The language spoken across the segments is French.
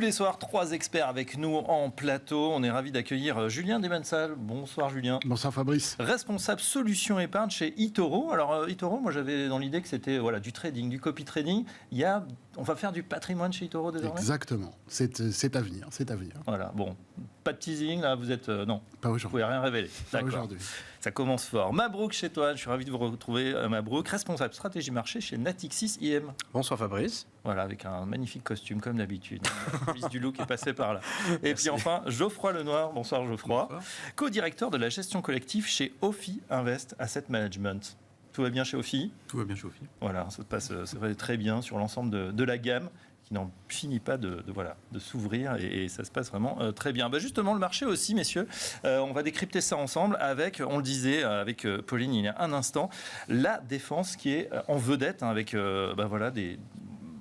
les soirs, 3 experts avec nous en plateau. On est ravis d'accueillir Julien Desmansal. Bonsoir Julien. Bonsoir Fabrice. Responsable solution épargne chez eToro. Alors eToro, moi j'avais dans l'idée que c'était du trading, du copy trading. On va faire du patrimoine chez eToro désormais. Exactement. C'est à venir. Voilà, bon. Pas de teasing là, vous êtes... non, pas aujourd'hui. Vous pouvez rien révéler. Pas aujourd'hui. Ça commence fort. Mabrouk chez toi, je suis ravi de vous retrouver. Mabrouk, responsable stratégie marché chez Natixis IM. Bonsoir Fabrice. Voilà, avec un magnifique costume comme d'habitude. Le fils du loup qui est passé par là. Et puis enfin, Geoffroy Lenoir. Bonsoir Geoffroy. Bonsoir. Co-directeur de la gestion collective chez Ophi Invest Asset Management. Tout va bien chez Ophi ? Tout va bien chez Ophi. Voilà, ça se passe très bien sur l'ensemble de la gamme, qui n'en finit pas de s'ouvrir et ça se passe vraiment très bien. Justement, le marché aussi, messieurs, on va décrypter ça ensemble avec, on le disait avec Pauline il y a un instant, la défense qui est en vedette avec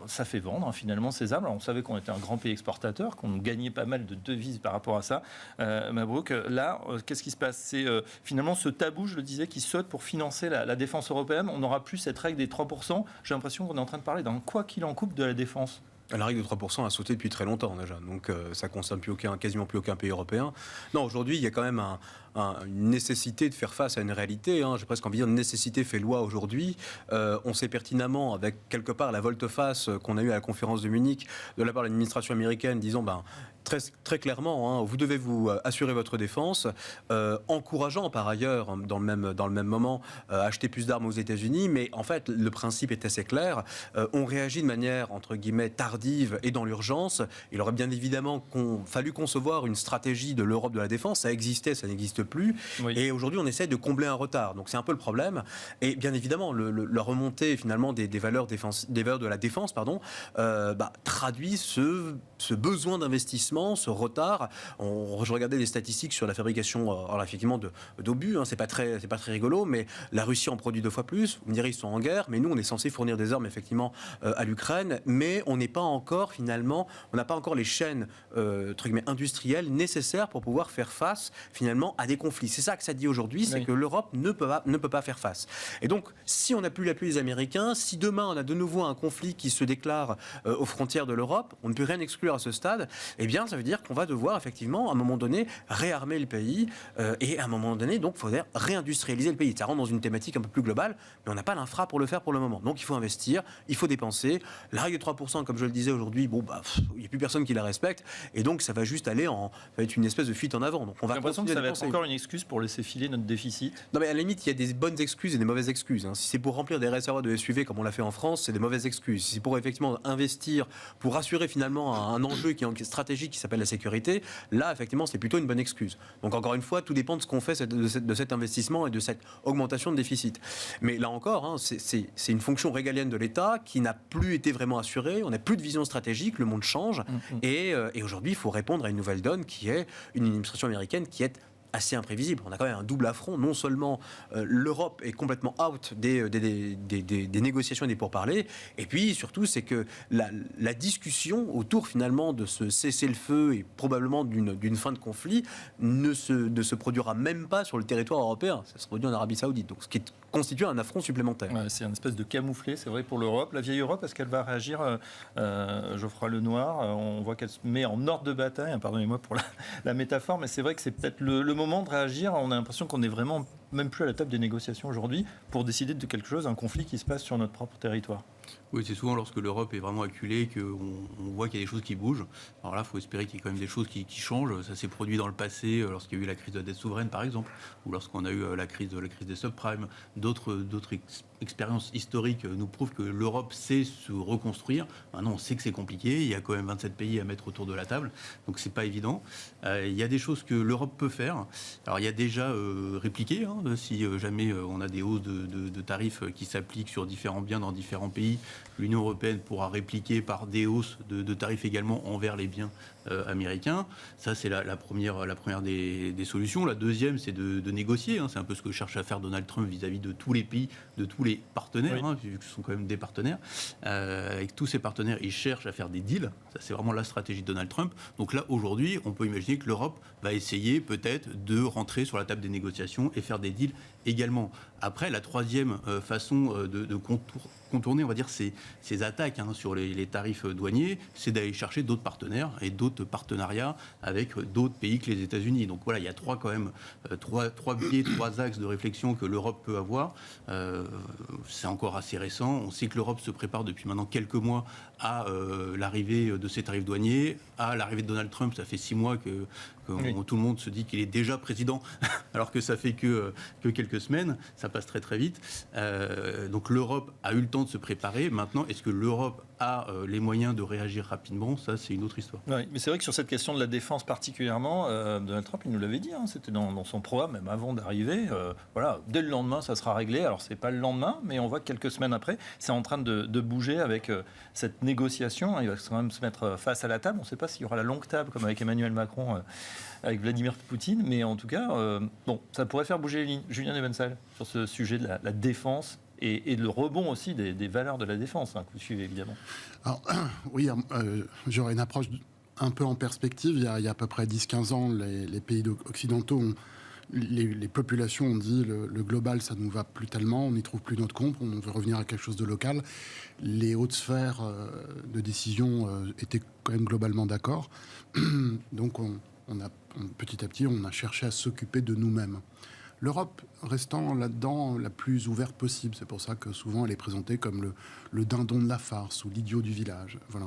ça fait vendre finalement ces armes. Alors, on savait qu'on était un grand pays exportateur, qu'on gagnait pas mal de devises par rapport à ça. Mabrouk, là, qu'est-ce qui se passe ? C'est finalement ce tabou, je le disais, qui saute pour financer la défense européenne. On n'aura plus cette règle des 3%. J'ai l'impression qu'on est en train de parler d'un quoi qu'il en coûte de la défense. La règle de 3% a sauté depuis très longtemps déjà, donc ça ne concerne quasiment plus aucun pays européen. Non, aujourd'hui, il y a quand même une nécessité de faire face à une réalité. J'ai presque envie de dire une nécessité fait loi aujourd'hui. On sait pertinemment, avec quelque part la volte-face qu'on a eue à la conférence de Munich, de la part de l'administration américaine, disant très clairement, vous devez vous assurer votre défense, encourageant par ailleurs, dans le même moment, acheter plus d'armes aux États-Unis, mais en fait, le principe est assez clair. On réagit de manière, entre guillemets, tardive et dans l'urgence. Il aurait bien évidemment fallu concevoir une stratégie de l'Europe de la défense. Ça existait, ça n'existe plus. Oui. Et aujourd'hui, on essaie de combler un retard. Donc c'est un peu le problème. Et bien évidemment, la remontée finalement des valeurs de la défense, traduit ce besoin d'investissement, ce retard. Je regardais les statistiques sur la fabrication, effectivement, d'obus. C'est pas très rigolo, mais la Russie en produit 2 fois plus. Vous me direz, ils sont en guerre, mais nous, on est censé fournir des armes, effectivement, à l'Ukraine, mais on n'est pas encore, finalement, on n'a pas encore les chaînes industrielles nécessaires pour pouvoir faire face, finalement, à des conflits. C'est ça que ça dit aujourd'hui, c'est que l'Europe ne peut pas faire face. Et donc, si on n'a plus l'appui des Américains, si demain, on a de nouveau un conflit qui se déclare aux frontières de l'Europe, on ne peut rien exclure à ce stade, eh bien, ça veut dire qu'on va devoir, effectivement, à un moment donné, réarmer le pays, et à un moment donné, donc, il faudrait réindustrialiser le pays. Ça rentre dans une thématique un peu plus globale, mais on n'a pas l'infra pour le faire pour le moment. Donc, il faut investir, il faut dépenser. La règle de 3%, comme je le disais aujourd'hui, il n'y a plus personne qui la respecte, et donc, ça va juste aller ça va être une espèce de fuite en avant. Donc, on va J'ai l'impression que ça va être encore une excuse pour laisser filer notre déficit. Non, mais à la limite, il y a des bonnes excuses et des mauvaises excuses. Si c'est pour remplir des réservoirs de SUV comme on l'a fait en France, c'est des mauvaises excuses. Si c'est pour effectivement investir, pour assurer finalement un enjeu qui est stratégique qui s'appelle la sécurité, là, effectivement, c'est plutôt une bonne excuse. Donc, encore une fois, tout dépend de ce qu'on fait de cet investissement et de cette augmentation de déficit. Mais là encore, c'est une fonction régalienne de l'État qui n'a plus été vraiment assurée. On n'a plus de vision stratégique, le monde change. Et aujourd'hui, il faut répondre à une nouvelle donne qui est une administration américaine qui est assez imprévisible. On a quand même un double affront. Non seulement l'Europe est complètement out des négociations et des pourparlers, et puis surtout, c'est que la discussion autour finalement de ce cessez-le-feu et probablement d'une fin de conflit ne se produira même pas sur le territoire européen. Ça se produit en Arabie Saoudite. Donc, ce qui constitue un affront supplémentaire. Ouais, c'est une espèce de camouflet, c'est vrai, pour l'Europe. La vieille Europe, est-ce qu'elle va réagir Geoffroy Lenoir, on voit qu'elle se met en ordre de bataille. Pardonnez-moi pour la métaphore, mais c'est vrai que c'est peut-être le moment de réagir. On a l'impression qu'on est vraiment même plus à la table des négociations aujourd'hui pour décider de quelque chose, un conflit qui se passe sur notre propre territoire. Oui, c'est souvent lorsque l'Europe est vraiment acculée qu'on voit qu'il y a des choses qui bougent. Alors là, il faut espérer qu'il y ait quand même des choses qui changent. Ça s'est produit dans le passé, lorsqu'il y a eu la crise de la dette souveraine, par exemple, ou lorsqu'on a eu la crise des subprimes. D'autres expériences historiques nous prouvent que l'Europe sait se reconstruire. Maintenant, on sait que c'est compliqué. Il y a quand même 27 pays à mettre autour de la table, donc c'est pas évident. Il y a des choses que l'Europe peut faire. Alors, il y a déjà répliqué, si jamais on a des hausses de tarifs qui s'appliquent sur différents biens dans différents pays. L'Union européenne pourra répliquer par des hausses de tarifs également envers les biens américain. Ça, c'est la première des solutions. La deuxième, c'est de négocier. C'est un peu ce que cherche à faire Donald Trump vis-à-vis de tous les pays, de tous les partenaires, vu que ce sont quand même des partenaires. Avec tous ces partenaires, ils cherchent à faire des deals. Ça, c'est vraiment la stratégie de Donald Trump. Donc là, aujourd'hui, on peut imaginer que l'Europe va essayer peut-être de rentrer sur la table des négociations et faire des deals également. Après, la troisième façon de contourner, on va dire, ces attaques sur les tarifs douaniers, c'est d'aller chercher d'autres partenaires et d'autres partenariats avec d'autres pays que les États-Unis. Donc voilà, il y a trois biais, trois axes de réflexion que l'Europe peut avoir. C'est encore assez récent. On sait que l'Europe se prépare depuis maintenant quelques mois à l'arrivée de ces tarifs douaniers, à l'arrivée de Donald Trump. Ça fait 6 mois que tout le monde se dit qu'il est déjà président, alors que ça fait que quelques semaines. Ça passe très très vite. Donc l'Europe a eu le temps de se préparer. Maintenant, est-ce que l'Europe a les moyens de réagir rapidement? Ça, c'est une autre histoire. Oui, mais c'est vrai que sur cette question de la défense particulièrement, Donald Trump, il nous l'avait dit, c'était dans son programme, même avant d'arriver. Voilà, dès le lendemain, ça sera réglé. Alors, c'est pas le lendemain, mais on voit que quelques semaines après, c'est en train de bouger avec cette négociation. Il va quand même se mettre face à la table. On ne sait pas s'il y aura la longue table, comme avec Emmanuel Macron, avec Vladimir Poutine, mais en tout cas, ça pourrait faire bouger les lignes. Julien Nebensal, sur ce sujet de la défense et le rebond aussi des valeurs de la défense, que vous suivez évidemment. Alors, oui, j'aurais une approche un peu en perspective. Il y a à peu près 10-15 ans, les pays occidentaux, les populations ont dit le global, ça ne nous va plus tellement, on n'y trouve plus notre compte, on veut revenir à quelque chose de local. Les hautes sphères de décision étaient quand même globalement d'accord. Donc, petit à petit, on a cherché à s'occuper de nous-mêmes. L'Europe restant là-dedans la plus ouverte possible. C'est pour ça que souvent elle est présentée comme le dindon de la farce ou l'idiot du village. Voilà.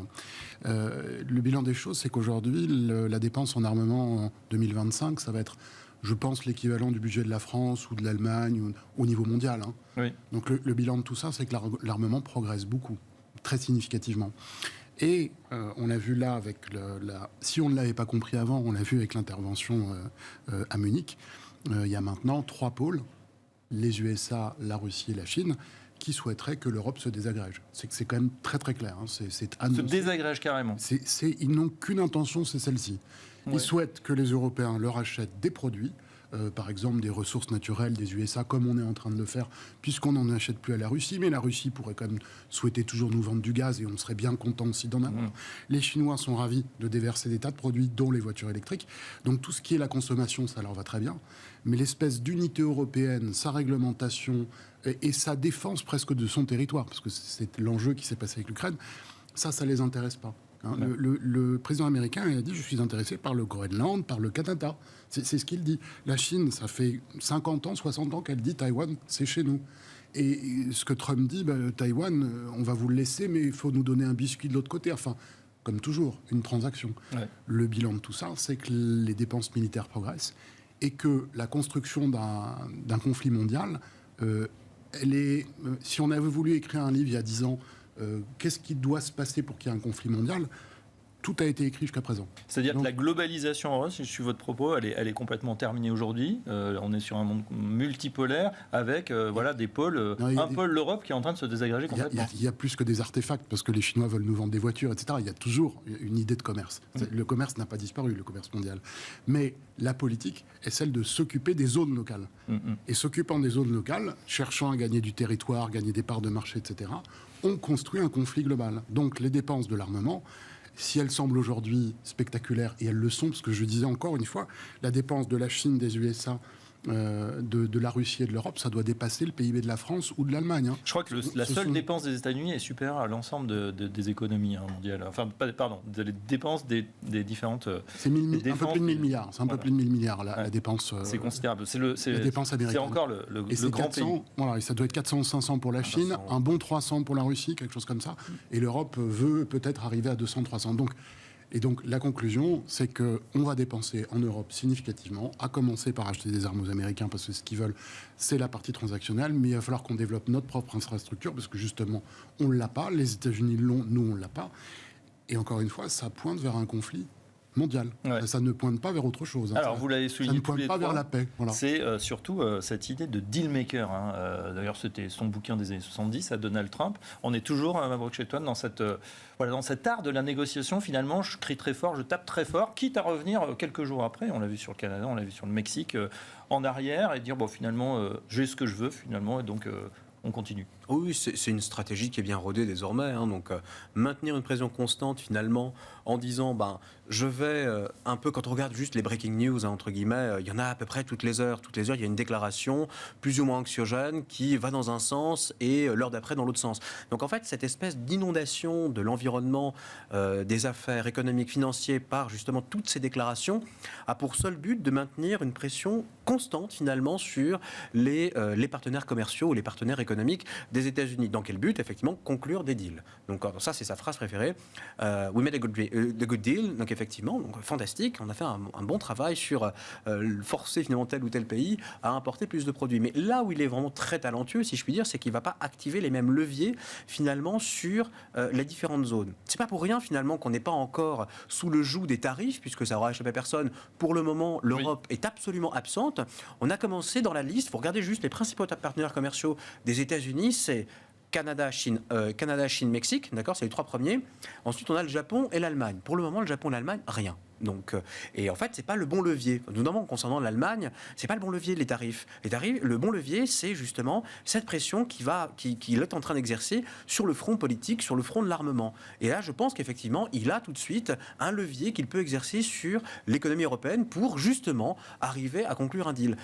Le bilan des choses, c'est qu'aujourd'hui, la dépense en armement en 2025, ça va être, je pense, l'équivalent du budget de la France ou de l'Allemagne ou, au niveau mondial. Oui. Donc le bilan de tout ça, c'est que l'armement progresse beaucoup, très significativement. Et on l'a vu là avec si on ne l'avait pas compris avant, on l'a vu avec l'intervention à Munich. Il y a maintenant 3 pôles, les USA, la Russie et la Chine, qui souhaiteraient que l'Europe se désagrège. C'est quand même très très clair. C'est annoncé. Se désagrège carrément. Ils n'ont qu'une intention, c'est celle-ci. Ils souhaitent que les Européens leur achètent des produits, par exemple des ressources naturelles des USA, comme on est en train de le faire, puisqu'on n'en achète plus à la Russie. Mais la Russie pourrait quand même souhaiter toujours nous vendre du gaz et on serait bien content aussi d'en avoir. Les Chinois sont ravis de déverser des tas de produits, dont les voitures électriques. Donc tout ce qui est la consommation, ça leur va très bien. Mais l'espèce d'unité européenne, sa réglementation et sa défense presque de son territoire, parce que c'est l'enjeu qui s'est passé avec l'Ukraine, ça les intéresse pas. Le président américain a dit « Je suis intéressé par le Groenland, par le Canada ». C'est ce qu'il dit. La Chine, ça fait 50 ans, 60 ans qu'elle dit « Taïwan, c'est chez nous ». Et ce que Trump dit, Taïwan, on va vous le laisser, mais il faut nous donner un biscuit de l'autre côté. Enfin, comme toujours, une transaction. Ouais. Le bilan de tout ça, c'est que les dépenses militaires progressent et que la construction d'un conflit mondial, si on avait voulu écrire un livre il y a 10 ans, qu'est-ce qui doit se passer pour qu'il y ait un conflit mondial ? Tout a été écrit jusqu'à présent. C'est-à-dire que la globalisation en Russie, si je suis votre propos, elle est complètement terminée aujourd'hui. On est sur un monde multipolaire avec des pôles. Pôle, l'Europe, qui est en train de se désagréger complètement. Il y a plus que des artefacts, parce que les Chinois veulent nous vendre des voitures, etc. Il y a toujours une idée de commerce. Le commerce n'a pas disparu, le commerce mondial. Mais la politique est celle de s'occuper des zones locales. Et s'occupant des zones locales, cherchant à gagner du territoire, gagner des parts de marché, etc., on construit un conflit global. Donc les dépenses de l'armement, si elles semblent aujourd'hui spectaculaires, et elles le sont, parce que je disais encore une fois, la dépense de la Chine, des USA, de la Russie et de l'Europe, ça doit dépasser le PIB de la France ou de l'Allemagne. Je crois que la seule dépense des États-Unis est supérieure à l'ensemble des économies mondiales. Enfin, pardon, des dépenses des différentes... C'est un peu plus de 1000 milliards. C'est un peu plus de 1000 milliards, la dépense... c'est considérable. C'est la dépense américaine. C'est encore le grand 400, pays. Voilà, et ça doit être 400 ou 500 pour la Chine, un bon 300 pour la Russie, quelque chose comme ça. Et l'Europe veut peut-être arriver à 200-300. Et donc la conclusion, c'est qu'on va dépenser en Europe significativement, à commencer par acheter des armes aux Américains, parce que ce qu'ils veulent, c'est la partie transactionnelle, mais il va falloir qu'on développe notre propre infrastructure, parce que justement, on ne l'a pas, les États-Unis l'ont, nous on ne l'a pas. Et encore une fois, ça pointe vers un conflit mondiale. Ouais. Ça ne pointe pas vers autre chose. Alors, vous l'avez ça souligné ne tous pointe les pas trois. vers la paix. Voilà. C'est surtout cette idée de deal maker. D'ailleurs, c'était son bouquin des années 70 à Donald Trump. On est toujours, Mabrouk Chetouane, dans dans cet art de la négociation. Finalement, je crie très fort, je tape très fort, quitte à revenir quelques jours après. On l'a vu sur le Canada, on l'a vu sur le Mexique, en arrière, et dire, bon, finalement, j'ai ce que je veux, finalement, et donc on continue. Oui, c'est une stratégie qui est bien rodée désormais. Donc, maintenir une pression constante, finalement, en disant, je vais un peu, quand on regarde juste les breaking news, entre guillemets, il y en a à peu près toutes les heures. Toutes les heures, il y a une déclaration plus ou moins anxiogène qui va dans un sens et l'heure d'après dans l'autre sens. Donc, en fait, cette espèce d'inondation de l'environnement, des affaires économiques, financières, par justement toutes ces déclarations, a pour seul but de maintenir une pression constante, finalement, sur les partenaires commerciaux ou les partenaires économiques des États-Unis. Dans quel but? Effectivement, conclure des deals. Donc ça, c'est sa phrase préférée. We made a good deal. Donc effectivement, fantastique. On a fait un bon travail sur forcer finalement tel ou tel pays à importer plus de produits. Mais là où il est vraiment très talentueux, si je puis dire, c'est qu'il ne va pas activer les mêmes leviers finalement sur les différentes zones. C'est pas pour rien finalement qu'on n'est pas encore sous le joug des tarifs, puisque ça aura échappé à personne. Pour le moment, l'Europe est absolument absente. On a commencé dans la liste. Vous regardez juste les principaux partenaires commerciaux des États-Unis, c'est Canada, Chine, Mexique, d'accord, c'est les 3 premiers. Ensuite, on a le Japon et l'Allemagne. Pour le moment, le Japon et l'Allemagne, rien. Donc, et en fait, c'est pas le bon levier. Notamment concernant l'Allemagne, c'est pas le bon levier les tarifs. Le bon levier, c'est justement cette pression qu'il est en train d'exercer sur le front politique, sur le front de l'armement. Et là, je pense qu'effectivement, il a tout de suite un levier qu'il peut exercer sur l'économie européenne pour justement arriver à conclure un deal.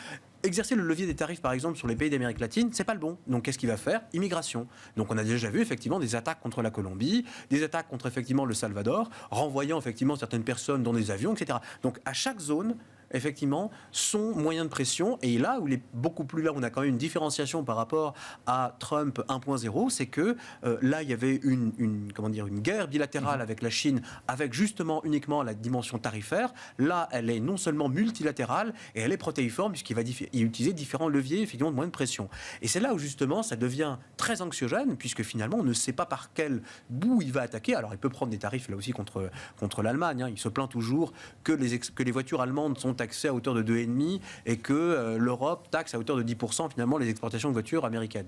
Exercer le levier des tarifs, par exemple, sur les pays d'Amérique latine, c'est pas le bon. Donc, qu'est-ce qu'il va faire? Immigration. Donc, on a déjà vu, effectivement, des attaques contre la Colombie, des attaques contre, effectivement, le Salvador, renvoyant, effectivement, certaines personnes dans des avions, etc. Donc, à chaque zone, effectivement, son moyen de pression. Et là où il est beaucoup plus là, on a quand même une différenciation par rapport à Trump 1.0, c'est que là, il y avait une guerre bilatérale avec la Chine, avec justement uniquement la dimension tarifaire. Là, elle est non seulement multilatérale, et elle est protéiforme, puisqu'il va utiliser différents leviers, effectivement, de moyens de pression. Et c'est là où, justement, ça devient très anxiogène, puisque finalement, on ne sait pas par quel bout il va attaquer. Alors, il peut prendre des tarifs, là aussi, contre l'Allemagne. Il se plaint toujours que les voitures allemandes sont taxées à hauteur de 2,5 et que l'Europe taxe à hauteur de 10% finalement les exportations de voitures américaines.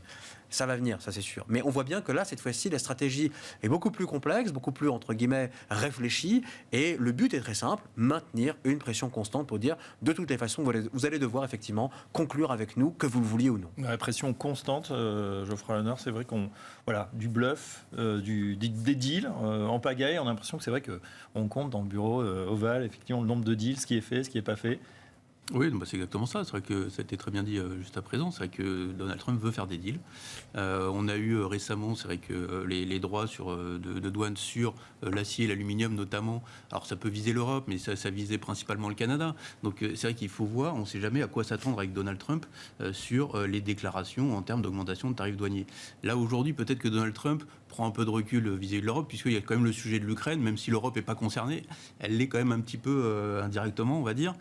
Ça va venir, ça c'est sûr. Mais on voit bien que là, cette fois-ci, la stratégie est beaucoup plus complexe, beaucoup plus, entre guillemets, réfléchie. Et le but est très simple, maintenir une pression constante pour dire, de toutes les façons, vous allez devoir effectivement conclure avec nous, que vous le vouliez ou non. La pression constante, Geoffroy Lenoir, c'est vrai du bluff, des deals en pagaille. On a l'impression que c'est vrai qu'on compte dans le bureau ovale, effectivement, le nombre de deals, ce qui est fait, ce qui n'est pas fait. Oui, c'est exactement ça. C'est vrai que ça a été très bien dit juste à présent. C'est vrai que Donald Trump veut faire des deals. On a eu récemment, c'est vrai que les droits de douane sur l'acier et l'aluminium notamment, alors ça peut viser l'Europe, mais ça visait principalement le Canada. Donc c'est vrai qu'il faut voir, on ne sait jamais à quoi s'attendre avec Donald Trump sur les déclarations en termes d'augmentation de tarifs douaniers. Là, aujourd'hui, peut-être que Donald Trump prend un peu de recul vis-à-vis de l'Europe, puisqu'il y a quand même le sujet de l'Ukraine, même si l'Europe n'est pas concernée, elle l'est quand même un petit peu indirectement, on va dire.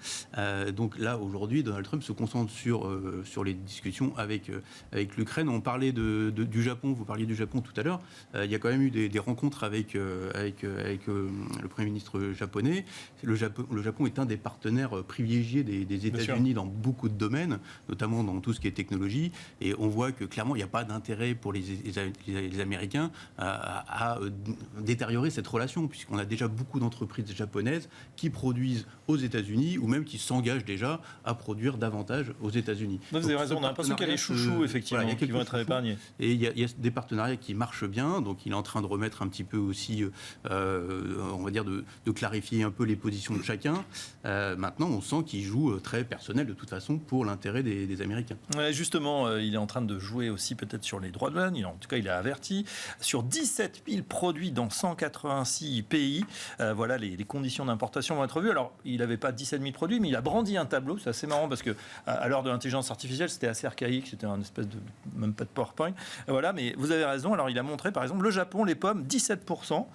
Donc là, aujourd'hui, Donald Trump se concentre sur les discussions avec l'Ukraine. On parlait du Japon, vous parliez du Japon tout à l'heure. Il y a quand même eu des rencontres avec le Premier ministre japonais. Le Japon est un des partenaires privilégiés des États-Unis dans beaucoup de domaines, notamment dans tout ce qui est technologie. Et on voit que clairement, il n'y a pas d'intérêt pour les Américains à détériorer cette relation, puisqu'on a déjà beaucoup d'entreprises japonaises qui produisent aux États-Unis ou même qui s'engagent déjà à produire davantage aux États-unis. Vous avez raison, on a l'impression qu'il y a les chouchous, effectivement, qui vont être épargnés. Et il y a des partenariats qui marchent bien, donc il est en train de remettre un petit peu aussi, on va dire, de clarifier un peu les positions de chacun. Maintenant, on sent qu'il joue très personnel de toute façon pour l'intérêt des Américains. Ouais, justement, il est en train de jouer aussi peut-être sur les droits de douane, en tout cas il a averti, sur 17 000 produits dans 186 pays. Voilà, les conditions d'importation vont être vues. Alors, il n'avait pas 17 000 produits, mais il a brandi un tableau. C'est assez marrant parce que à l'heure de l'intelligence artificielle, c'était assez archaïque. C'était un espèce de même pas de PowerPoint. Voilà, mais vous avez raison. Alors, il a montré, par exemple, le Japon, les pommes, 17%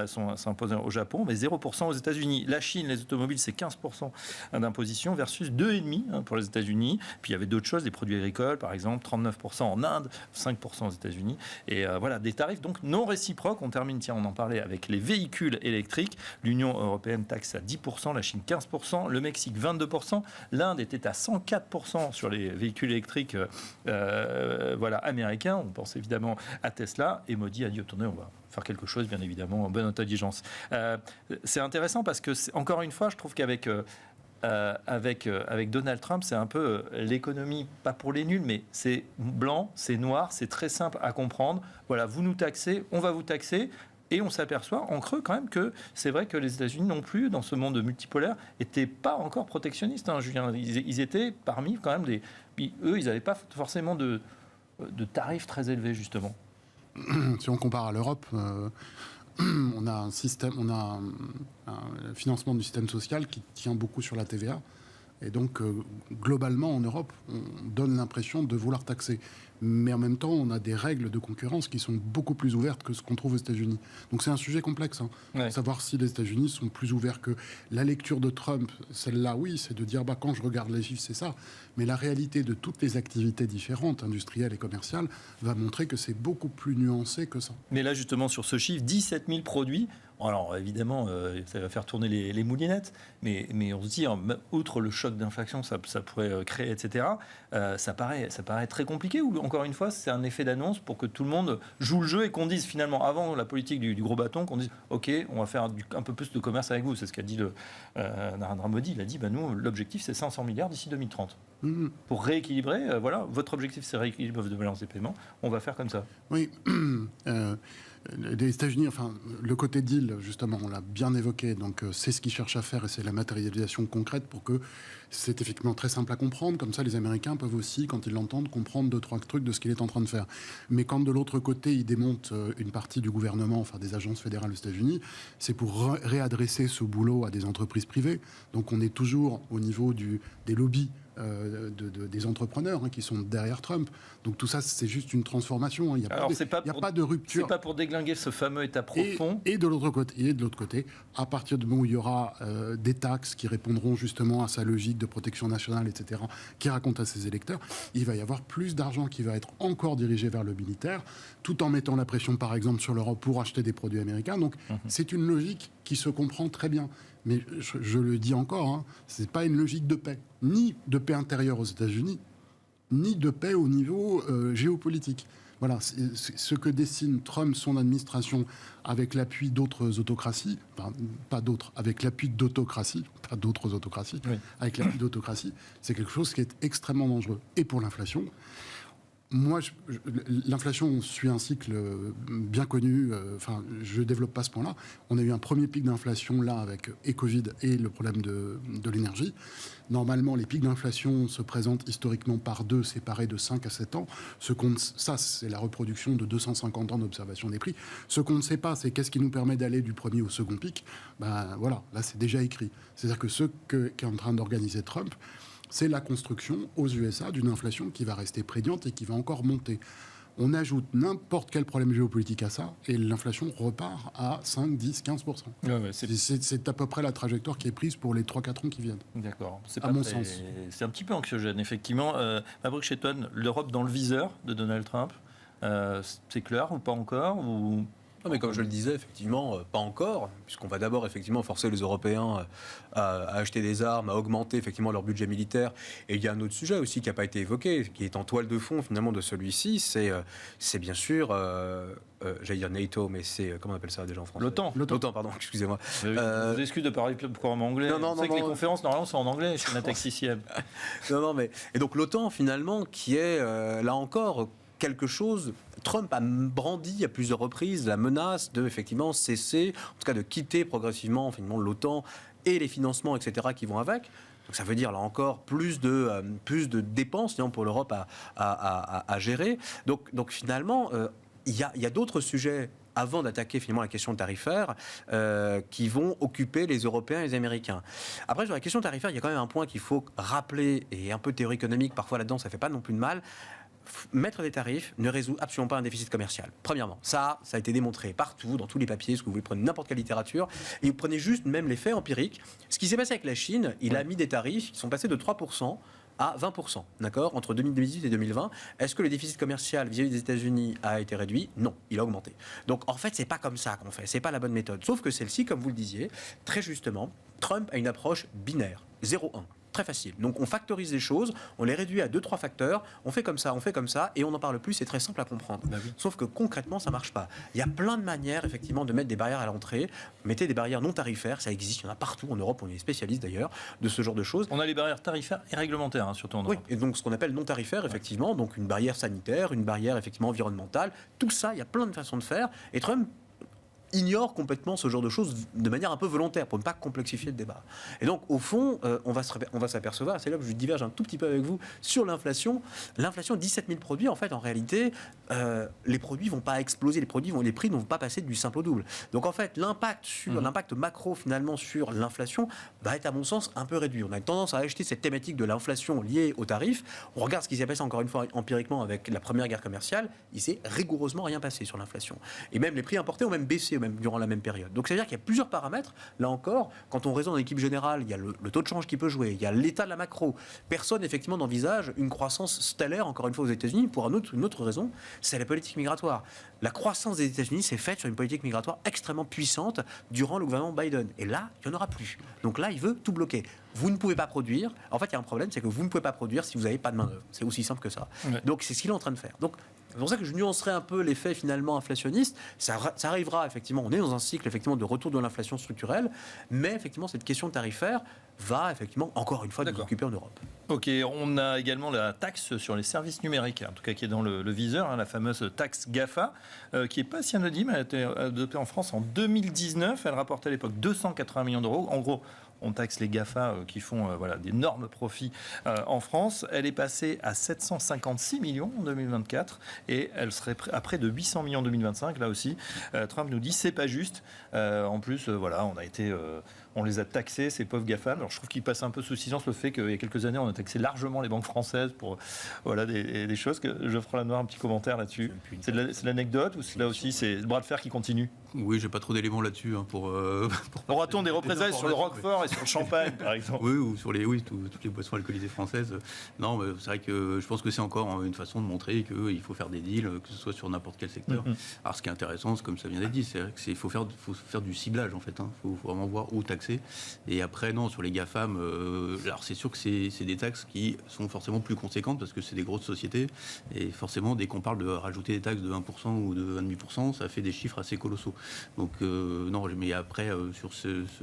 sont imposées au Japon, mais 0% aux États-Unis. La Chine, les automobiles, c'est 15% d'imposition versus 2,5% pour les États-Unis. Puis, il y avait d'autres choses, des produits agricoles, par exemple, 39% en Inde, 5% aux États-Unis. Et voilà, des tarifs tarifs donc non réciproques. On termine, tiens, on en parlait avec les véhicules électriques. L'Union européenne taxe à 10%, la Chine 15%, le Mexique 22%, l'Inde était à 104% sur les véhicules électriques américains. On pense évidemment à Tesla, et Modi a dit, attendez, on va faire quelque chose, bien évidemment, en bonne intelligence. C'est intéressant parce que, encore une fois, je trouve qu'avec Donald Trump, c'est un peu l'économie, pas pour les nuls, mais c'est blanc, c'est noir, c'est très simple à comprendre. Voilà, vous nous taxez, on va vous taxer. Et on s'aperçoit en creux quand même que c'est vrai que les États-Unis non plus, dans ce monde multipolaire, n'étaient pas encore protectionnistes, hein, Julien. Ils étaient parmi quand même eux, ils n'avaient pas forcément de tarifs très élevés, justement. Si on compare à l'Europe, on a un financement du système social qui tient beaucoup sur la TVA. Et donc, globalement, en Europe, on donne l'impression de vouloir taxer. Mais en même temps, on a des règles de concurrence qui sont beaucoup plus ouvertes que ce qu'on trouve aux États-Unis. Donc, c'est un sujet complexe. Ouais. Savoir si les États-Unis sont plus ouverts que... La lecture de Trump, celle-là, oui, c'est de dire, quand je regarde les chiffres, c'est ça. Mais la réalité de toutes les activités différentes, industrielles et commerciales, va montrer que c'est beaucoup plus nuancé que ça. Mais là, justement, sur ce chiffre, 17 000 produits... Alors évidemment, ça va faire tourner les moulinettes, mais on se dit, outre le choc d'inflation, ça pourrait créer, etc., ça paraît très compliqué, ou encore une fois, c'est un effet d'annonce pour que tout le monde joue le jeu et qu'on dise finalement, avant la politique du gros bâton, qu'on dise, OK, on va faire un peu plus de commerce avec vous. C'est ce qu'a dit Narendra Modi. Il a dit, nous, l'objectif, c'est 500 milliards d'ici 2030. Pour rééquilibrer, votre objectif, c'est rééquilibrer de balance des paiements, on va faire comme ça. Oui. Les États-Unis, le côté deal, justement, on l'a bien évoqué, donc c'est ce qu'ils cherchent à faire et c'est la matérialisation concrète pour que c'est effectivement très simple à comprendre. Comme ça, les Américains peuvent aussi, quand ils l'entendent, comprendre 2-3 trucs de ce qu'il est en train de faire. Mais quand de l'autre côté, ils démontent une partie du gouvernement, des agences fédérales aux États-Unis, c'est pour réadresser ce boulot à des entreprises privées. Donc on est toujours au niveau des lobbies des entrepreneurs qui sont derrière Trump. Donc tout ça, c'est juste une transformation. Il n'y a pas de rupture. C'est pas pour déglinguer ce fameux État profond. Et de l'autre côté, à partir du moment où il y aura des taxes qui répondront justement à sa logique de protection nationale, etc., qui raconte à ses électeurs, il va y avoir plus d'argent qui va être encore dirigé vers le militaire, tout en mettant la pression, par exemple, sur l'Europe pour acheter des produits américains. Donc c'est une logique qui se comprend très bien. Mais je le dis encore, ce n'est pas une logique de paix, ni de paix intérieure aux États-Unis, ni de paix au niveau géopolitique. Voilà, ce que dessine Trump, son administration, avec l'appui d'autres autocraties, avec l'appui d'autocraties, pas d'autres autocraties, oui. Avec l'appui d'autocraties, c'est quelque chose qui est extrêmement dangereux. Et pour l'inflation, moi, l'inflation suit un cycle bien connu. Je ne développe pas ce point-là. On a eu un premier pic d'inflation là avec Covid et le problème de l'énergie. Normalement, les pics d'inflation se présentent historiquement par deux, séparés de 5 à 7 ans. Ça, c'est la reproduction de 250 ans d'observation des prix. Ce qu'on ne sait pas, c'est qu'est-ce qui nous permet d'aller du premier au second pic. Voilà, là, c'est déjà écrit. C'est-à-dire que ce qu'est en train d'organiser Trump, c'est la construction aux USA d'une inflation qui va rester prégnante et qui va encore monter. On ajoute n'importe quel problème géopolitique à ça et l'inflation repart à 5, 10, 15%. C'est à peu près la trajectoire qui est prise pour les 3-4 ans qui viennent. D'accord. À mon sens. C'est un petit peu anxiogène, effectivement. Maverick Chetton, l'Europe dans le viseur de Donald Trump, c'est clair ou pas encore Non, mais comme je le disais, effectivement, pas encore, puisqu'on va d'abord effectivement forcer les Européens à acheter des armes, à augmenter effectivement leur budget militaire. Et il y a un autre sujet aussi qui n'a pas été évoqué, qui est en toile de fond finalement de celui-ci, c'est bien sûr, j'allais dire NATO, mais c'est, comment on appelle ça déjà en français ? L'OTAN, pardon, excusez-moi. Je vous excuse de parler couramment anglais. Non, que les conférences, normalement, sont en anglais chez Natex CCM. mais... Et donc l'OTAN, finalement, qui est, là encore, quelque chose... Trump a brandi à plusieurs reprises la menace de effectivement cesser, en tout cas de quitter progressivement finalement l'OTAN et les financements, etc., qui vont avec. Donc ça veut dire là encore plus de dépenses pour l'Europe à gérer. Donc finalement, il y a d'autres sujets avant d'attaquer finalement la question tarifaire, qui vont occuper les Européens et les Américains. Après, sur la question tarifaire, il y a quand même un point qu'il faut rappeler, et un peu théorie économique, parfois là-dedans, ça ne fait pas non plus de mal. Mettre des tarifs ne résout absolument pas un déficit commercial. Premièrement, ça a été démontré partout, dans tous les papiers, ce que vous voulez, prenez n'importe quelle littérature, et vous prenez juste même les faits empiriques. Ce qui s'est passé avec la Chine, il a mis des tarifs qui sont passés de 3% à 20%, d'accord, entre 2018 et 2020. Est-ce que le déficit commercial vis-à-vis des États-Unis a été réduit? Non, il a augmenté. Donc en fait, c'est pas comme ça qu'on fait, c'est pas la bonne méthode. Sauf que celle-ci, comme vous le disiez, très justement, Trump a une approche binaire, 0-1. Très facile. Donc on factorise les choses, on les réduit à 2-3 facteurs, on fait comme ça, et on n'en parle plus, c'est très simple à comprendre. Oui. Sauf que concrètement, ça ne marche pas. Il y a plein de manières, effectivement, de mettre des barrières à l'entrée. Mettez des barrières non tarifaires, ça existe, il y en a partout en Europe, on est spécialiste d'ailleurs de ce genre de choses. On a les barrières tarifaires et réglementaires, surtout en Europe. Oui, et donc ce qu'on appelle non tarifaire, effectivement, donc une barrière sanitaire, une barrière effectivement environnementale, tout ça, il y a plein de façons de faire. Et Trump ignore complètement ce genre de choses de manière un peu volontaire pour ne pas complexifier le débat. Et donc, au fond, on va s'apercevoir, c'est là que je diverge un tout petit peu avec vous, sur l'inflation. L'inflation, 17 000 produits, en fait, en réalité, les produits ne vont pas exploser, les prix ne vont pas passer du simple au double. Donc, en fait, l'impact macro, finalement, sur l'inflation va être, à mon sens, un peu réduit. On a tendance à acheter cette thématique de l'inflation liée aux tarifs. On regarde ce qui s'est passé, encore une fois, empiriquement, avec la première guerre commerciale. Il s'est rigoureusement rien passé sur l'inflation. Et même les prix importés ont même baissé durant la même période. Donc, c'est-à-dire qu'il y a plusieurs paramètres. Là encore, quand on raisonne en équipe générale, il y a le taux de change qui peut jouer, il y a l'état de la macro. Personne, effectivement, n'envisage une croissance stellaire, encore une fois, aux États-Unis, pour une autre raison, c'est la politique migratoire. La croissance des États-Unis s'est faite sur une politique migratoire extrêmement puissante durant le gouvernement Biden. Et là, il n'y en aura plus. Donc là, il veut tout bloquer. Vous ne pouvez pas produire. En fait, il y a un problème, c'est que vous ne pouvez pas produire si vous n'avez pas de main-d'œuvre. C'est aussi simple que ça. Ouais. Donc, c'est ce qu'il est en train de faire. Donc, c'est pour ça que je nuancerai un peu l'effet finalement inflationniste. Ça arrivera effectivement, on est dans un cycle effectivement de retour de l'inflation structurelle, mais effectivement cette question tarifaire va effectivement encore une fois nous occuper en Europe. Ok, on a également la taxe sur les services numériques, en tout cas qui est dans le viseur, la fameuse taxe GAFA, qui n'est pas si anodine, elle a été adoptée en France en 2019, elle rapportait à l'époque 280 millions d'euros. En gros, on taxe les GAFA qui font d'énormes profits en France. Elle est passée à 756 millions en 2024 et elle serait à près de 800 millions en 2025. Là aussi, Trump nous dit c'est pas juste. En plus, on les a taxés, ces pauvres GAFA. Alors, je trouve qu'il passe un peu sous silence le fait qu'il y a quelques années, on a taxé largement les banques françaises pour des choses. Geoffroy Lanoir, un petit commentaire là-dessus. C'est de l'anecdote ou là aussi c'est le bras de fer qui continue? Oui, j'ai pas trop d'éléments là-dessus. Aura-t-on des représailles sur le Roquefort et sur le champagne, par exemple? Oui, ou sur toutes les boissons alcoolisées françaises. Non, mais c'est vrai que je pense que c'est encore une façon de montrer qu'il faut faire des deals, que ce soit sur n'importe quel secteur. Alors, ce qui est intéressant, comme ça vient d'être dit, c'est qu'il faut faire du ciblage, en fait. Faut vraiment voir où taxer. Et après, non, sur les GAFAM, alors c'est sûr que c'est des taxes qui sont forcément plus conséquentes parce que c'est des grosses sociétés. Et forcément, dès qu'on parle de rajouter des taxes de 1% ou de 1,5%, ça fait des chiffres assez colossaux. Donc, non, mais après, sur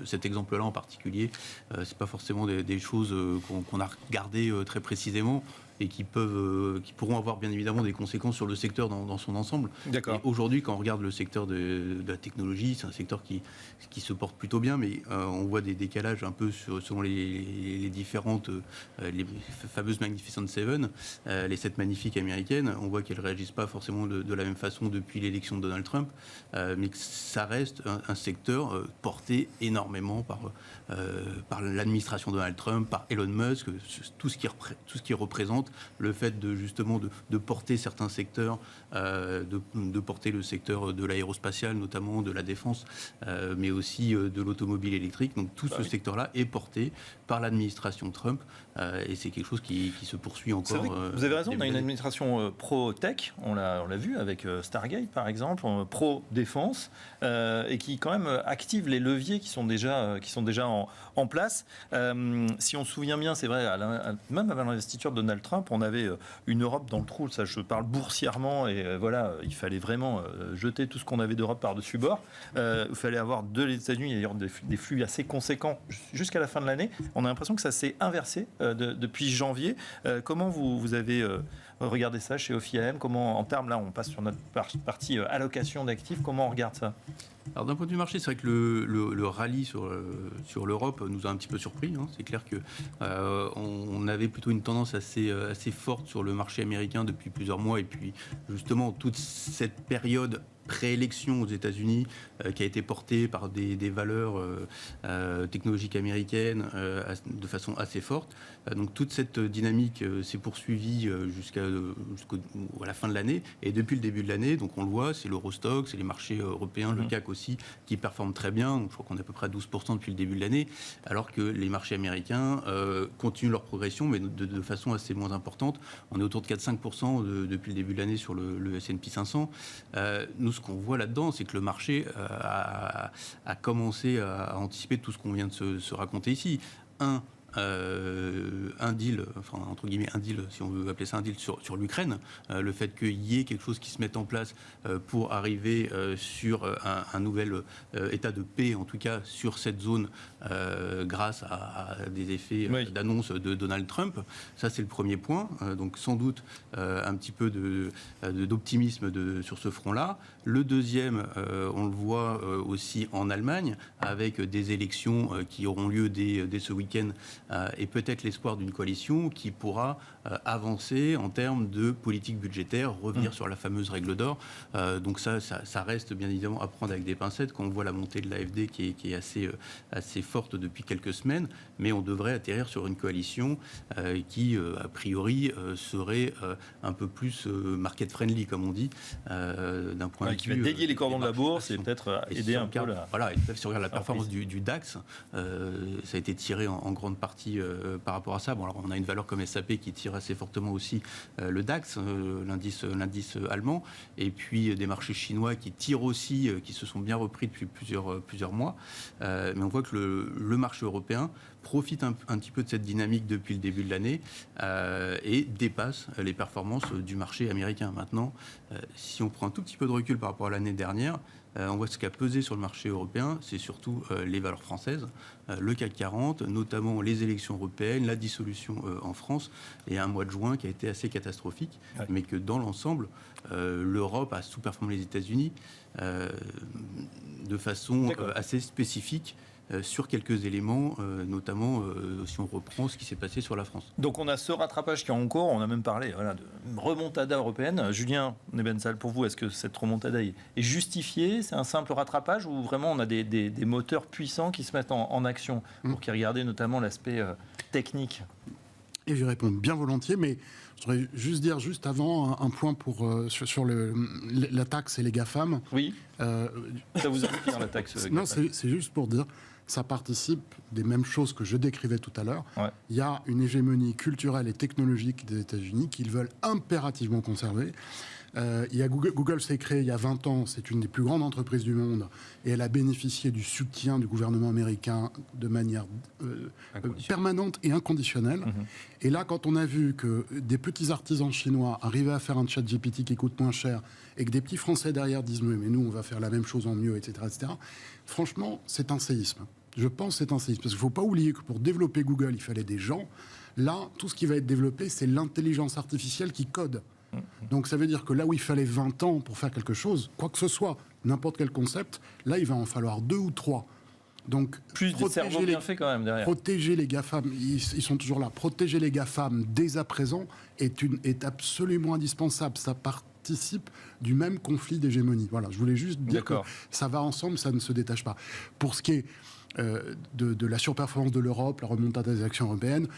cet exemple-là en particulier, c'est pas forcément des choses qu'on a regardées très précisément et qui pourront avoir bien évidemment des conséquences sur le secteur dans son ensemble. D'accord. Et aujourd'hui, quand on regarde le secteur de la technologie, c'est un secteur qui se porte plutôt bien, mais on voit des décalages un peu selon les différentes, les fameuses Magnificent Seven, les 7 magnifiques américaines. On voit qu'elles ne réagissent pas forcément de la même façon depuis l'élection de Donald Trump, mais que ça reste un secteur porté énormément par l'administration de Donald Trump, par Elon Musk, tout ce qui représente le fait de porter certains secteurs, de porter le secteur de l'aérospatial, notamment de la défense, mais aussi de l'automobile électrique. Donc tout ce secteur-là est porté par l'administration Trump et c'est quelque chose qui se poursuit encore. Vous avez raison, on a une administration pro-tech, on l'a vu avec Stargate par exemple, pro-défense, et qui quand même active les leviers qui sont déjà en place. Si on se souvient bien, c'est vrai, même avant l'investiture de Donald Trump, on avait une Europe dans le trou, ça je parle boursièrement, et il fallait vraiment jeter tout ce qu'on avait d'Europe par-dessus bord. Il fallait avoir de les États-Unis, d'ailleurs des flux assez conséquents jusqu'à la fin de l'année. On a l'impression que ça s'est inversé depuis janvier. Comment vous avez regardé ça chez OFIAM? Comment, en termes, là on passe sur notre partie allocation d'actifs, comment on regarde ça? Alors d'un point de vue marché, c'est vrai que le rallye sur l'Europe nous a un petit peu surpris. C'est clair que on avait plutôt une tendance assez forte sur le marché américain depuis plusieurs mois, et puis justement toute cette période préélection aux États-Unis qui a été portée par des valeurs technologiques américaines de façon assez forte. Donc toute cette dynamique s'est poursuivie jusqu'à la fin de l'année. Et depuis le début de l'année, donc on le voit, c'est l'Eurostoxx, c'est les marchés européens, le CAC aussi, qui performent très bien. Donc je crois qu'on est à peu près à 12% depuis le début de l'année, alors que les marchés américains continuent leur progression, mais de façon assez moins importante. On est autour de 4-5% depuis le début de l'année sur le S&P 500. Nous, ce qu'on voit là-dedans, c'est que le marché a commencé à anticiper tout ce qu'on vient de se raconter ici. Un deal, enfin entre guillemets un deal, si on veut appeler ça un deal sur l'Ukraine, le fait qu'il y ait quelque chose qui se mette en place pour arriver sur un nouvel état de paix, en tout cas sur cette zone, grâce à des effets d'annonce de Donald Trump. Ça, c'est le premier point. Donc sans doute un petit peu d'optimisme sur ce front-là. Le deuxième, on le voit aussi en Allemagne, avec des élections qui auront lieu dès ce week-end, et peut-être l'espoir d'une coalition qui pourra avancer en termes de politique budgétaire, revenir sur la fameuse règle d'or. Donc ça reste bien évidemment à prendre avec des pincettes quand on voit la montée de l'AfD qui est assez forte depuis quelques semaines, mais on devrait atterrir sur une coalition qui, a priori, serait un peu plus market-friendly, comme on dit, d'un point de vue... Qui va délier les cordons de la bourse et peut-être aider un peu la... Voilà, et si on regarde la performance du DAX, ça a été tiré en grande partie par rapport à ça. Bon, alors on a une valeur comme SAP qui tire assez fortement aussi le DAX, l'indice allemand, et puis des marchés chinois qui tirent aussi, qui se sont bien repris depuis plusieurs mois. Mais on voit que le marché européen profite un petit peu de cette dynamique depuis le début de l'année et dépasse les performances du marché américain. Maintenant, si on prend un tout petit peu de recul par rapport à l'année dernière, on voit ce qui a pesé sur le marché européen, c'est surtout les valeurs françaises, le CAC 40, notamment les élections européennes, la dissolution en France, et un mois de juin qui a été assez catastrophique, mais que dans l'ensemble, l'Europe a sous-performé les États-Unis de façon assez spécifique, sur quelques éléments, notamment si on reprend ce qui s'est passé sur la France. Donc on a ce rattrapage qui est en cours, on a même parlé de remontada européenne. Julien Nebensal, pour vous, est-ce que cette remontada est justifiée? C'est un simple rattrapage ou vraiment on a des moteurs puissants qui se mettent en action pour qui regarder notamment l'aspect technique? Et j'y réponds bien volontiers, mais je voudrais juste dire juste avant un point sur la taxe et les GAFAM. Oui, ça vous inspire la taxe Non, c'est juste pour dire, ça participe des mêmes choses que je décrivais tout à l'heure. Ouais. Il y a une hégémonie culturelle et technologique des États-Unis qu'ils veulent impérativement conserver. Il y a Google s'est créé il y a 20 ans, c'est une des plus grandes entreprises du monde et elle a bénéficié du soutien du gouvernement américain de manière permanente et inconditionnelle. Et là, quand on a vu que des petits artisans chinois arrivaient à faire un chat GPT qui coûte moins cher et que des petits Français derrière disent mais nous on va faire la même chose en mieux, etc., etc., franchement, c'est un séisme. Je pense que c'est un séisme. Parce qu'il ne faut pas oublier que pour développer Google, il fallait des gens. Là, tout ce qui va être développé, c'est l'intelligence artificielle qui code. Donc ça veut dire que là où il fallait 20 ans pour faire quelque chose, quoi que ce soit, n'importe quel concept, là il va en falloir 2 ou 3. Donc plus des cerveaux bien faits quand même derrière. Protéger les GAFAM, ils sont toujours là. Protéger les GAFAM dès à présent est absolument indispensable. Ça participe du même conflit d'hégémonie. Voilà, je voulais juste dire que ça va ensemble, ça ne se détache pas. Pour ce qui est de la surperformance de l'Europe, la remontade des actions européennes,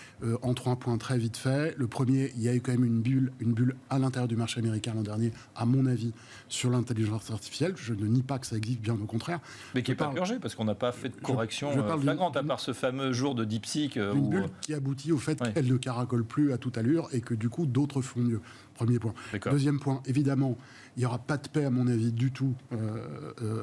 en 3 points très vite fait. Le premier, il y a eu quand même une bulle à l'intérieur du marché américain l'an dernier, à mon avis, sur l'intelligence artificielle. Je ne nie pas que ça existe, bien au contraire. Mais qui n'est pas purgée, parce qu'on n'a pas fait de correction flagrante, à part ce fameux jour de DeepSeek. Une bulle qui aboutit au fait qu'elle ne caracole plus à toute allure et que du coup, d'autres font mieux. Premier point. Deuxième point, évidemment, il n'y aura pas de paix, à mon avis, du tout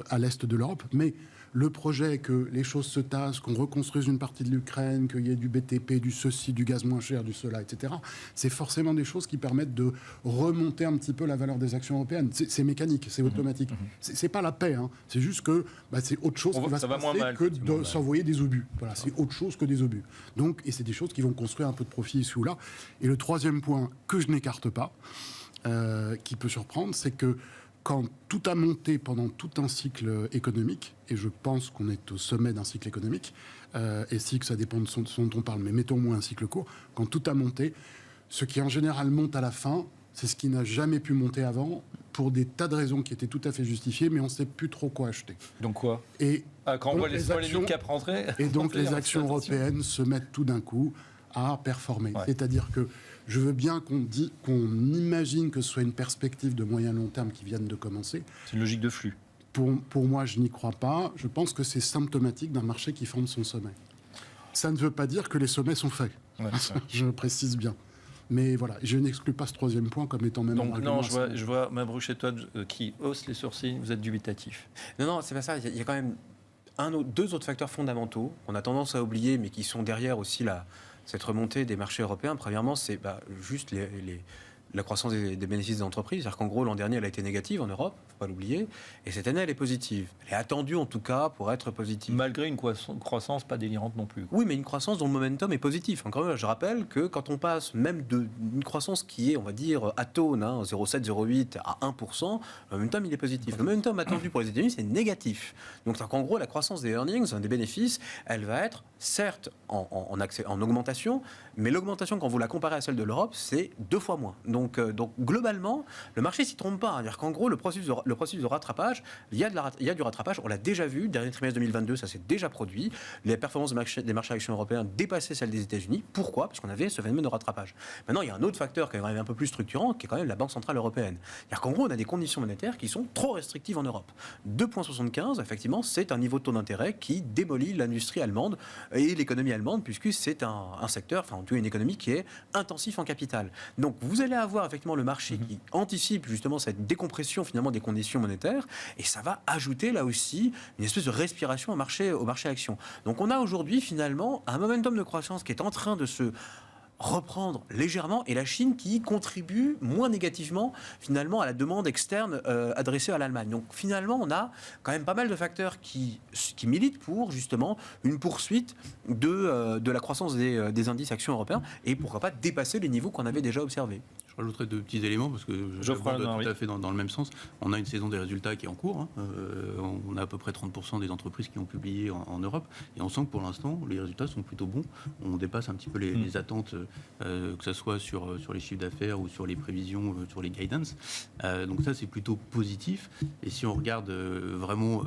à l'est de l'Europe, mais le projet que les choses se tassent, qu'on reconstruise une partie de l'Ukraine, qu'il y ait du BTP, du ceci, du gaz moins cher, du cela, etc., c'est forcément des choses qui permettent de remonter un petit peu la valeur des actions européennes. C'est mécanique, c'est automatique. C'est pas la paix, hein. C'est juste que c'est autre chose qui va se passer que de s'envoyer des obus. Voilà, c'est autre chose que des obus. Donc, et c'est des choses qui vont construire un peu de profit ici ou là. Et le troisième point que je n'écarte pas, qui peut surprendre, c'est que quand tout a monté pendant tout un cycle économique, et je pense qu'on est au sommet d'un cycle économique, et cycle, ça dépend de ce dont on parle, mais mettons au moins un cycle court, quand tout a monté, ce qui en général monte à la fin, c'est ce qui n'a jamais pu monter avant, pour des tas de raisons qui étaient tout à fait justifiées, mais on ne sait plus trop quoi acheter. Donc quoi Et quand on voit les actions, mid-cap rentrer. et donc les actions européennes se mettent tout d'un coup à performer. Ouais. C'est-à-dire que je veux bien qu'on imagine que ce soit une perspective de moyen-long terme qui vienne de commencer. C'est une logique de flux. Pour moi, je n'y crois pas. Je pense que c'est symptomatique d'un marché qui forme son sommet. Ça ne veut pas dire que les sommets sont faits. Ouais, je précise bien. Mais voilà, je n'exclus pas ce troisième point comme étant même donc, un argument. Non, je vois Mabrouk et toi qui hausse les sourcils, vous êtes dubitatif. Non, c'est pas ça. Il y a quand même deux autres facteurs fondamentaux qu'on a tendance à oublier, mais qui sont derrière aussi cette remontée des marchés européens. Premièrement, c'est juste la croissance des bénéfices des entreprises. C'est-à-dire qu'en gros, l'an dernier, elle a été négative en Europe, il ne faut pas l'oublier. Et cette année, elle est positive. Elle est attendue, en tout cas, pour être positive. Malgré une croissance pas délirante non plus. Oui, mais une croissance dont le momentum est positif. Encore une fois, je rappelle que quand on passe même d'une croissance qui est, on va dire, atone, 0,7, 0,8 à 1%, le momentum, il est positif. Le momentum attendu pour les États-Unis, c'est négatif. Donc, en gros, la croissance des earnings, des bénéfices, elle va être, certes, en augmentation, mais l'augmentation, quand vous la comparez à celle de l'Europe, c'est 2 fois moins. Donc globalement, le marché s'y trompe pas. C'est-à-dire qu'en gros, le processus de rattrapage, il y a du rattrapage. On l'a déjà vu. Dernier trimestre 2022, ça s'est déjà produit. Les performances des marchés actions européens dépassaient celles des États-Unis. Pourquoi ? Parce qu'on avait ce phénomène de rattrapage. Maintenant, il y a un autre facteur qui est quand même un peu plus structurant, qui est quand même la Banque centrale européenne. C'est-à-dire qu'en gros, on a des conditions monétaires qui sont trop restrictives en Europe. 2,75, effectivement, c'est un niveau de taux d'intérêt qui démolit l'industrie allemande et l'économie allemande, puisque c'est un secteur, enfin en tout cas une économie qui est intensif en capital. Donc vous allez avoir effectivement le marché qui anticipe justement cette décompression finalement des conditions monétaires, et ça va ajouter là aussi une espèce de respiration au marché action. Donc on a aujourd'hui finalement un momentum de croissance qui est en train de se reprendre légèrement, et la Chine qui contribue moins négativement finalement à la demande externe adressée à l'Allemagne. Donc finalement, on a quand même pas mal de facteurs qui militent pour justement une poursuite de la croissance des indices actions européens, et pourquoi pas dépasser les niveaux qu'on avait déjà observés. Je rajouterai 2 petits éléments parce que je tout à fait dans le même sens. On a une saison des résultats qui est en cours. On a à peu près 30% des entreprises qui ont publié en Europe, et on sent que pour l'instant, les résultats sont plutôt bons. On dépasse un petit peu les attentes, que ce soit sur les chiffres d'affaires ou sur les prévisions, sur les guidance. Donc ça, c'est plutôt positif. Et si on regarde vraiment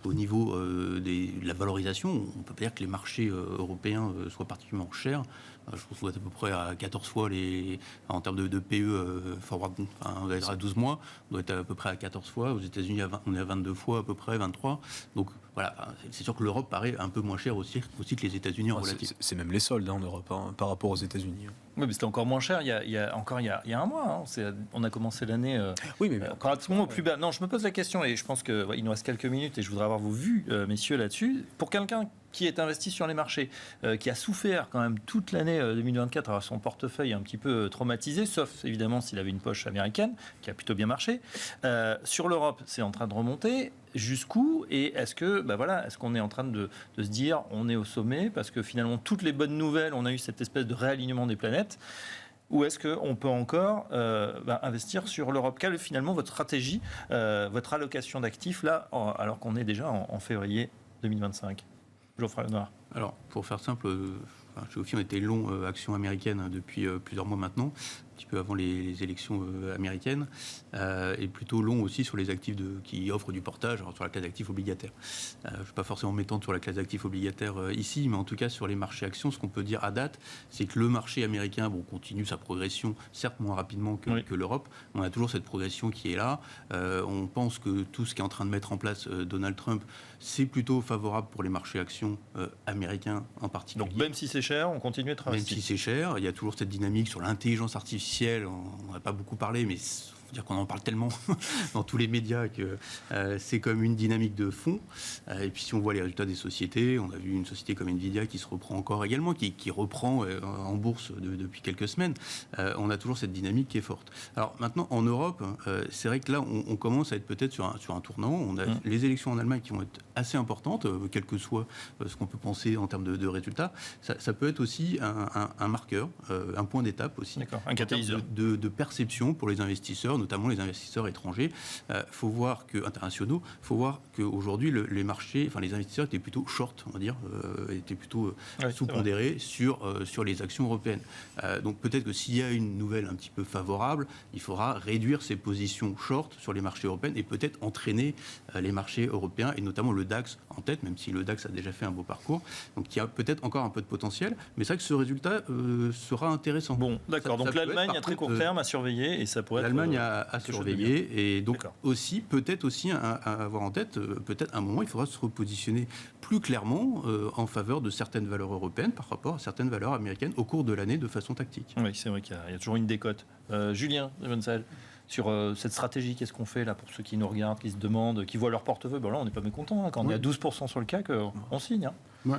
au niveau de la valorisation, on peut pas dire que les marchés européens soient particulièrement chers. Je pense qu'on doit être à peu près à 14 fois en termes de PE forward, on doit être à 12 mois, on doit être à peu près à 14 fois. Aux États-Unis, on est à 22 fois à peu près, 23. Donc voilà, c'est sûr que l'Europe paraît un peu moins chère aussi que les États-Unis en relatif. C'est même les soldes en Europe par rapport aux États-Unis. Oui, mais c'était encore moins cher il y a un mois. On a commencé l'année oui, mais encore pratiquement au plus bas. Non, je me pose la question, et je pense qu'il nous reste quelques minutes, et je voudrais avoir vos vues, messieurs, là-dessus. Pour quelqu'un qui est investi sur les marchés, qui a souffert quand même toute l'année 2024, avoir son portefeuille un petit peu traumatisé, sauf évidemment s'il avait une poche américaine, qui a plutôt bien marché. Sur l'Europe, c'est en train de remonter. Jusqu'où ? Et est-ce qu'on est en train de se dire on est au sommet parce que finalement toutes les bonnes nouvelles, on a eu cette espèce de réalignement des planètes, ou est-ce qu'on peut encore investir sur l'Europe ? Quelle est finalement votre stratégie, votre allocation d'actifs là, alors qu'on est déjà en février 2025 ? Geoffroy Lenoir. Alors, pour faire simple, chez Ophi, on était long action américaine depuis plusieurs mois maintenant, un petit peu avant les élections américaines, et plutôt long aussi sur les actifs qui offrent du portage, alors sur la classe d'actifs obligataires. Je ne vais pas forcément m'étendre sur la classe d'actifs obligataires ici, mais en tout cas sur les marchés actions, ce qu'on peut dire à date, c'est que le marché américain continue sa progression, certes moins rapidement que l'Europe. On a toujours cette progression qui est là. On pense que tout ce qui est en train de mettre en place Donald Trump, c'est plutôt favorable pour les marchés actions américains en particulier. Donc même si c'est cher, on continue de travailler. Même si c'est cher, il y a toujours cette dynamique sur l'intelligence artificielle. On n'a pas beaucoup parlé, mais faut dire qu'on en parle tellement dans tous les médias que c'est comme une dynamique de fond. Et puis si on voit les résultats des sociétés, on a vu une société comme Nvidia qui se reprend encore également, qui reprend en bourse depuis quelques semaines. On a toujours cette dynamique qui est forte. Alors maintenant, en Europe, c'est vrai que là, on commence à être peut-être sur un tournant. On a les élections en Allemagne qui vont être assez importantes, quel que soit ce qu'on peut penser en termes de résultats. Ça peut être aussi un marqueur, un point d'étape aussi. Un catalyseur. De perception pour les investisseurs, notamment les investisseurs étrangers, internationaux. Il faut voir qu'aujourd'hui, les marchés, enfin les investisseurs étaient plutôt short, on va dire, étaient plutôt sous-pondérés sur les actions européennes. Donc peut-être que s'il y a une nouvelle un petit peu favorable, il faudra réduire ses positions short sur les marchés européens et peut-être entraîner les marchés européens et notamment le DAX en tête, même si le DAX a déjà fait un beau parcours. Donc il y a peut-être encore un peu de potentiel, mais c'est vrai que ce résultat sera intéressant. Bon, d'accord. Donc l'Allemagne à très court terme à surveiller et ça pourrait l'Allemagne à surveiller et donc aussi peut-être aussi à avoir en tête, peut-être à un moment il faudra se repositionner plus clairement en faveur de certaines valeurs européennes par rapport à certaines valeurs américaines au cours de l'année de façon tactique. Oui, c'est vrai qu'il y a toujours une décote. Julien Evensel, sur cette stratégie, qu'est-ce qu'on fait là pour ceux qui nous regardent, qui se demandent, qui voient leur portefeuille? Là, on n'est pas mécontent. Quand on est à 12% sur le CAC, on signe. Oui.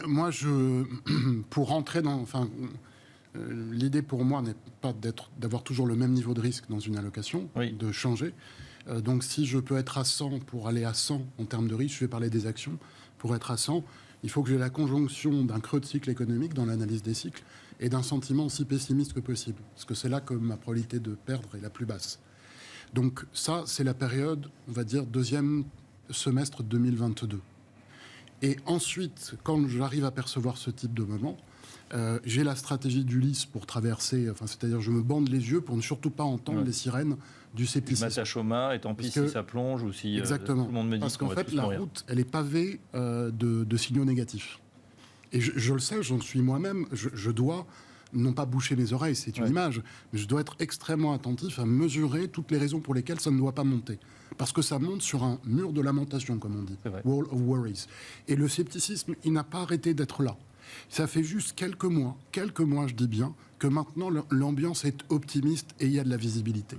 Moi, pour rentrer dans... l'idée pour moi n'est pas d'avoir toujours le même niveau de risque dans une allocation, de changer. Donc si je peux être à 100 pour aller à 100 en termes de risque, je vais parler des actions, pour être à 100, il faut que j'ai la conjonction d'un creux de cycle économique dans l'analyse des cycles et d'un sentiment aussi pessimiste que possible. Parce que c'est là que ma probabilité de perdre est la plus basse. Donc ça, c'est la période, on va dire, deuxième semestre 2022. Et ensuite, quand j'arrive à percevoir ce type de moment, j'ai la stratégie d'Ulysse pour traverser, c'est-à-dire je me bande les yeux pour ne surtout pas entendre les sirènes du scepticisme. Je m'attache au mât et tant pis si ça plonge ou si exactement. Tout le monde me dit parce qu'en fait, la route, elle est pavée de signaux négatifs. Et je le sais, j'en suis moi-même, je dois non pas boucher mes oreilles, c'est une image, mais je dois être extrêmement attentif à mesurer toutes les raisons pour lesquelles ça ne doit pas monter. Parce que ça monte sur un mur de lamentation, comme on dit, wall of worries. Et le scepticisme, il n'a pas arrêté d'être là. Ça fait juste quelques mois, je dis bien, que maintenant l'ambiance est optimiste et il y a de la visibilité.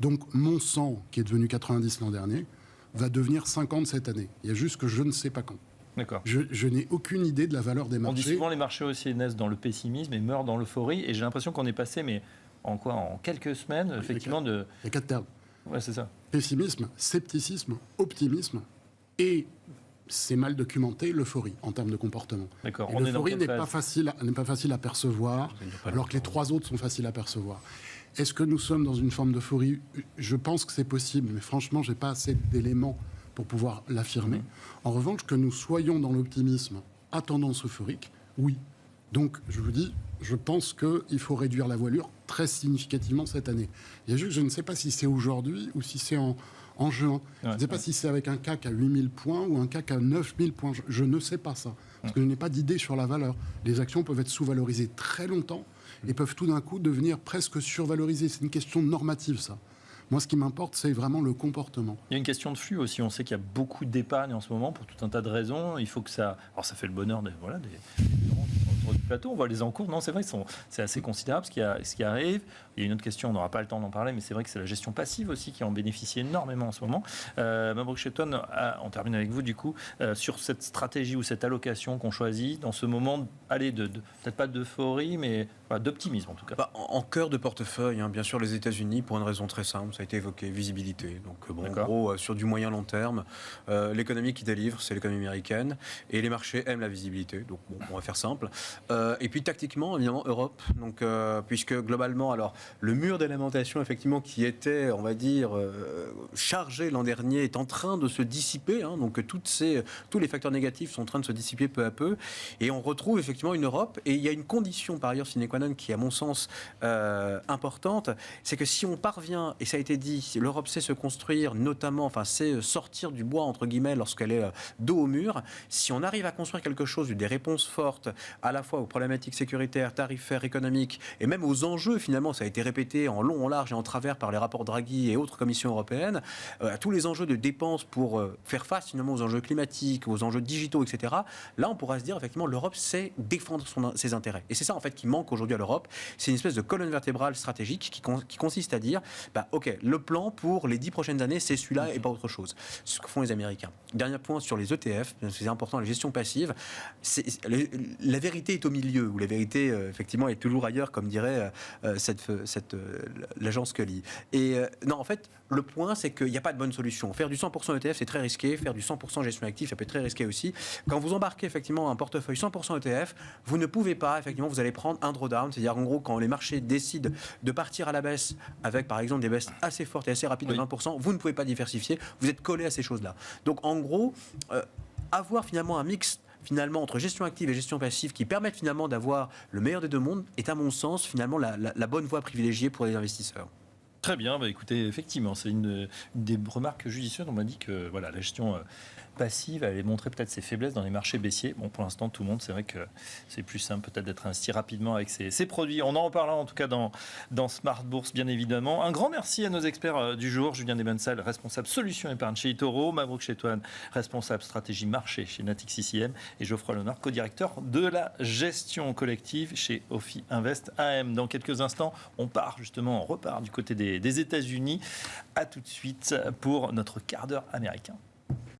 Donc mon 100, qui est devenu 90 l'an dernier, va devenir 50 cette année. Il y a juste que je ne sais pas quand. D'accord. Je n'ai aucune idée de la valeur des marchés. On dit souvent les marchés aussi naissent dans le pessimisme et meurent dans l'euphorie. Et j'ai l'impression qu'on est passé, mais en quelques semaines, effectivement, Il y a 4 termes. Ouais, c'est ça. Pessimisme, scepticisme, optimisme et, c'est mal documenté, l'euphorie en termes de comportement. D'accord. Et l'euphorie n'est pas facile à percevoir, alors que les trois autres sont faciles à percevoir. Est-ce que nous sommes dans une forme d'euphorie? Je pense que c'est possible, mais franchement, je n'ai pas assez d'éléments pour pouvoir l'affirmer. En revanche, que nous soyons dans l'optimisme à tendance euphorique, oui. Donc, je vous dis, je pense qu'il faut réduire la voilure très significativement cette année. Il y a juste, je ne sais pas si c'est aujourd'hui ou si c'est en juin. Je ne sais pas si c'est avec un CAC à 8000 points ou un CAC à 9000 points. Je ne sais pas ça, parce que je n'ai pas d'idée sur la valeur. Les actions peuvent être sous-valorisées très longtemps et peuvent tout d'un coup devenir presque survalorisées. C'est une question normative, ça. Moi, ce qui m'importe, c'est vraiment le comportement. Il y a une question de flux aussi. On sait qu'il y a beaucoup d'épargne en ce moment pour tout un tas de raisons. Il faut que ça... Alors, ça fait le bonheur des gens autour du plateau. On voit les encours. Non, c'est vrai, c'est assez considérable ce qui arrive. Il y a une autre question, on n'aura pas le temps d'en parler, mais c'est vrai que c'est la gestion passive aussi qui en bénéficie énormément en ce moment. Mabrouk Cheton, on termine avec vous du coup, sur cette stratégie ou cette allocation qu'on choisit dans ce moment, peut-être pas d'euphorie, mais d'optimisme en tout cas. En cœur de portefeuille, bien sûr les États-Unis, pour une raison très simple, ça a été évoqué, visibilité. Donc en gros, sur du moyen long terme, l'économie qui délivre, c'est l'économie américaine, et les marchés aiment la visibilité. Donc on va faire simple. Et puis tactiquement, évidemment, Europe. Donc puisque globalement, alors le mur d'alimentation, effectivement, qui était, on va dire, chargé l'an dernier, est en train de se dissiper. Donc tous les facteurs négatifs sont en train de se dissiper peu à peu. Et on retrouve effectivement une Europe. Et il y a une condition, par ailleurs, sine qua non, qui est à mon sens importante. C'est que si on parvient, et ça a été dit, l'Europe sait se construire, notamment, sait sortir du bois, entre guillemets, lorsqu'elle est dos au mur. Si on arrive à construire quelque chose, des réponses fortes, à la fois aux problématiques sécuritaires, tarifaires, économiques, et même aux enjeux, finalement, ça a été répété en long, en large et en travers par les rapports Draghi et autres commissions européennes, à tous les enjeux de dépenses pour faire face finalement aux enjeux climatiques, aux enjeux digitaux, etc. Là, on pourra se dire effectivement l'Europe sait défendre ses intérêts. Et c'est ça en fait qui manque aujourd'hui à l'Europe. C'est une espèce de colonne vertébrale stratégique qui consiste à dire, ok, le plan pour les 10 prochaines années, c'est celui-là et pas autre chose. Ce que font les Américains. Dernier point sur les ETF, c'est important, la gestion passive. La vérité est au milieu, où la vérité, effectivement, est toujours ailleurs, comme dirait l'agence Scully. Et non, en fait, le point, c'est qu'il n'y a pas de bonne solution. Faire du 100% ETF, c'est très risqué. Faire du 100% gestion active, ça peut être très risqué aussi. Quand vous embarquez effectivement un portefeuille 100% ETF, vous ne pouvez pas, effectivement, vous allez prendre un drawdown. C'est-à-dire, en gros, quand les marchés décident de partir à la baisse avec, par exemple, des baisses assez fortes et assez rapides de 20%, vous ne pouvez pas diversifier. Vous êtes collé à ces choses-là. Donc, en gros, avoir finalement un mix finalement entre gestion active et gestion passive qui permettent finalement d'avoir le meilleur des deux mondes est à mon sens finalement la bonne voie privilégiée pour les investisseurs. Très bien, écoutez, effectivement, c'est une des remarques judicieuses. On m'a dit que voilà, la gestion passive allait montrer peut-être ses faiblesses dans les marchés baissiers. Bon, pour l'instant, tout le monde, c'est vrai que c'est plus simple peut-être d'être investi rapidement avec ces produits. On en reparlera en tout cas dans Smart Bourse, bien évidemment. Un grand merci à nos experts du jour. Julien Debensal, responsable solutions épargne chez eToro, Mabrouk Chetouane, responsable stratégie marché chez Natixis IM, et Geoffroy Léonard, co-directeur de la gestion collective chez Ophi Invest AM. Dans quelques instants, on repart du côté des États-Unis. À tout de suite pour notre quart d'heure américain.